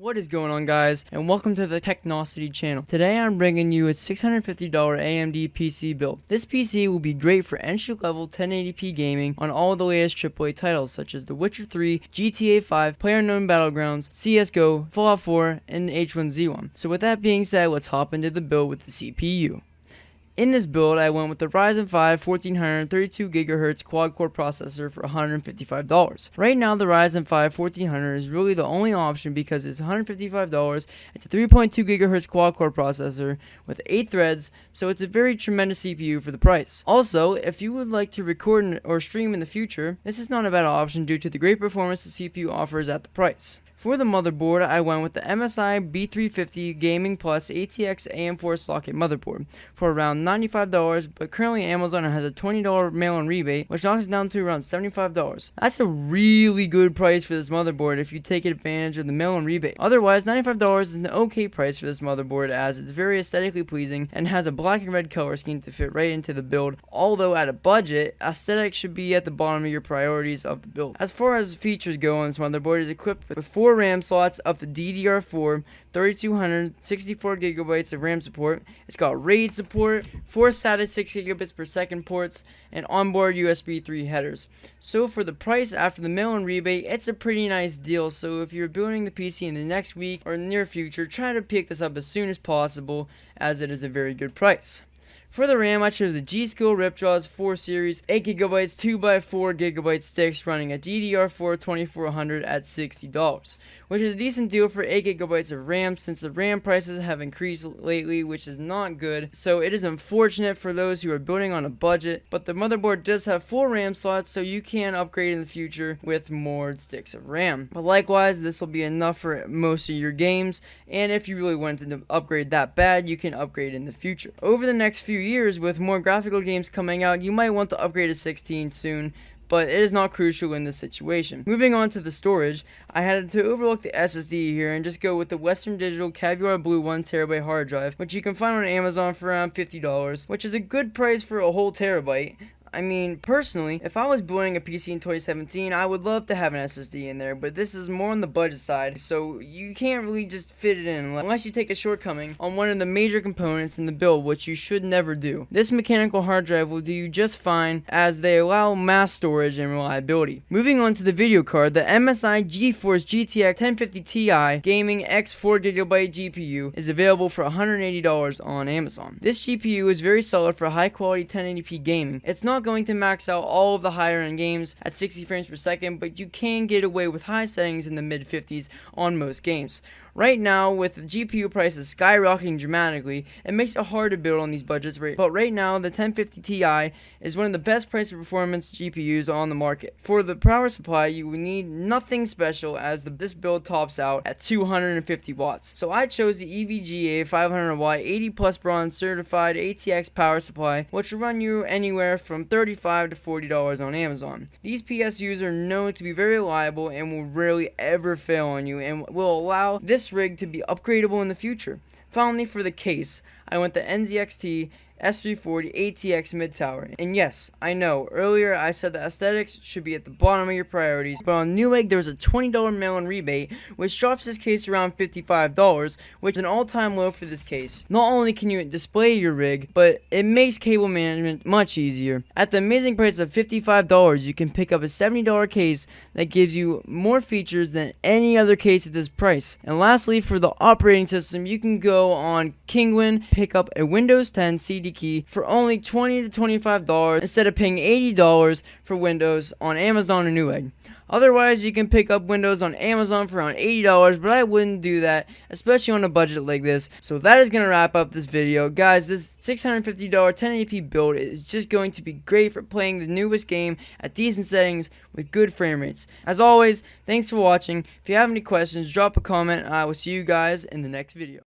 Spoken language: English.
What is going on, guys, and welcome to the Technosity channel. Today I'm bringing you a $650 AMD PC build. This PC will be great for entry-level 1080p gaming on all the latest AAA titles such as The Witcher 3, GTA 5, PlayerUnknown's Battlegrounds, CSGO, Fallout 4, and H1Z1. So with that being said, let's hop into the build with the CPU. In this build, I went with the Ryzen 5 1400 32GHz quad-core processor for $155. Right now, the Ryzen 5 1400 is really the only option because it's $155. It's a 3.2GHz quad-core processor with 8 threads, so it's a very tremendous CPU for the price. Also, if you would like to record or stream in the future, this is not a bad option due to the great performance the CPU offers at the price. For the motherboard, I went with the MSI B350 Gaming Plus ATX AM4 socket motherboard for around $95, but currently Amazon has a $20 mail-in rebate, which knocks it down to around $75. That's a really good price for this motherboard if you take advantage of the mail-in rebate. Otherwise, $95 is an okay price for this motherboard as it's very aesthetically pleasing and has a black and red color scheme to fit right into the build. Although at a budget, aesthetics should be at the bottom of your priorities of the build. As far as features go on this motherboard, it is equipped with 4 RAM slots up to DDR4, 3200, 64GB of RAM support. It's got RAID support, 4 SATA 6GB/s ports, and onboard USB 3 headers. So for the price after the mail-in rebate, it's a pretty nice deal. So if you're building the PC in the next week or near future, try to pick this up as soon as possible as it is a very good price. For the RAM, I chose the G.Skill Ripjaws 4 series, 8GB 2x4GB sticks running a DDR4 2400 at $60, which is a decent deal for 8GB of RAM since the RAM prices have increased lately, which is not good. So it is unfortunate for those who are building on a budget, but the motherboard does have 4 RAM slots, so you can upgrade in the future with more sticks of RAM. But likewise, this will be enough for most of your games, and if you really wanted to upgrade that bad, you can upgrade in the future. Over the next few years, with more graphical games coming out, you might want to upgrade to 16 soon, but it is not crucial in this situation. Moving on to the storage, I had to overlook the SSD here and just go with the Western Digital Caviar Blue 1TB hard drive, which you can find on Amazon for around $50, which is a good price for a whole terabyte. I mean, personally, if I was building a PC in 2017, I would love to have an SSD in there, but this is more on the budget side, so you can't really just fit it in unless you take a shortcoming on one of the major components in the build, which you should never do. This mechanical hard drive will do you just fine as they allow mass storage and reliability. Moving on to the video card, the MSI GeForce GTX 1050 Ti Gaming X 4GB GPU is available for $180 on Amazon. This GPU is very solid for high quality 1080p gaming. It's not going to max out all of the higher end games at 60 frames per second, but you can get away with high settings in the mid 50s on most games. Right now, with the GPU prices skyrocketing dramatically, it makes it hard to build on these budgets, but right now the 1050 Ti is one of the best price performance GPUs on the market. For the power supply, you will need nothing special as this build tops out at 250 watts. So I chose the EVGA 500W 80+ bronze certified ATX power supply, which will run you anywhere from $35 to $40 on Amazon. These PSUs are known to be very reliable and will rarely ever fail on you and will allow this rig to be upgradable in the future. Finally, for the case, I went the NZXT S340 ATX mid tower. And yes, I know, earlier I said that aesthetics should be at the bottom of your priorities, but on Newegg there was a $20 mail-in rebate, which drops this case around $55, which is an all-time low for this case. Not only can you display your rig, but it makes cable management much easier. At the amazing price of $55, you can pick up a $70 case that gives you more features than any other case at this price. And lastly, for the operating system, you can go on Kingwin, pick up a Windows 10 CD key for only $20 to $25 instead of paying $80 for Windows on Amazon or Newegg. Otherwise, you can pick up Windows on Amazon for around $80, but I wouldn't do that, especially on a budget like this. So that is going to wrap up this video. Guys, this $650 1080p build is just going to be great for playing the newest game at decent settings with good frame rates. As always, thanks for watching. If you have any questions, drop a comment, and I will see you guys in the next video.